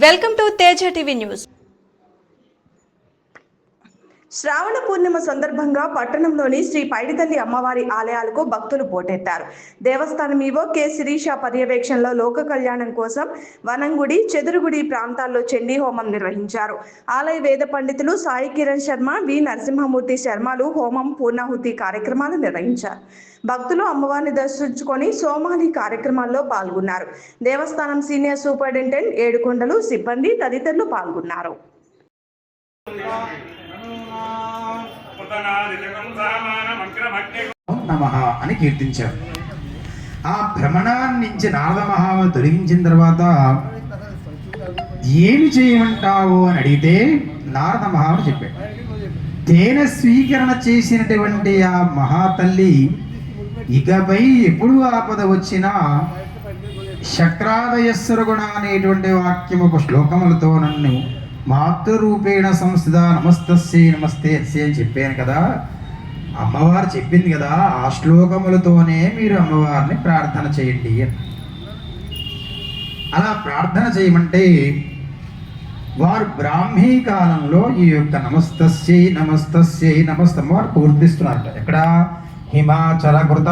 Welcome to Teja TV news. Shravana Purnima సందర్భంగా పట్టణంలోని శ్రీ పైడితల్లి అమ్మవారి ఆలయాలకు భక్తులు పోటెత్తారు. దేవస్థానం ఈవో కె శిరీష పర్యవేక్షణలో లోక కళ్యాణం కోసం వనంగుడి, చెదురుగుడి ప్రాంతాల్లో చండీ హోమం నిర్వహించారు. ఆలయ వేద పండితులు సాయి కిరణ్ శర్మ, వి నరసింహమూర్తి శర్మలు హోమం, పూర్ణాహుతి కార్యక్రమాలు నిర్వహించారు. భక్తులు అమ్మవారిని దర్శించుకొని సోమాలి కార్యక్రమాల్లో పాల్గొన్నారు. దేవస్థానం సీనియర్ సూపరింటెండెంట్ ఏడుకొండలు, సిబ్బంది తదితరులు పాల్గొన్నారు. నమః అని కీర్తించారు. ఆ భ్రమణాన్ని నుంచి నారద మహాముని తొలగించిన తర్వాత ఏమి చేయమంటావు అని అడిగితే నారద మహాముని చెప్పాడు. తేనె స్వీకరణ చేసినటువంటి ఆ మహాతల్లి ఇకపై ఎప్పుడు ఆపద వచ్చినా శక్రాదయస్వరగుణ అనేటువంటి వాక్యము ఒక శ్లోకములతో నన్ను మాతృరూపేణ సంస్థిత నమస్తస్యై నమస్తే అస్యై అని చెప్పాను కదా, అమ్మవారు చెప్పింది కదా, ఆ శ్లోకములతోనే మీరు అమ్మవారిని ప్రార్థన చేయండి. అలా ప్రార్థన చేయమంటే వారు బ్రాహ్మీ కాలంలో ఈ యొక్క నమస్తస్యై నమస్తస్యై నమస్తమ్మ వారు పూర్తిస్తున్నారట. ఎక్కడ హిమాచల కృత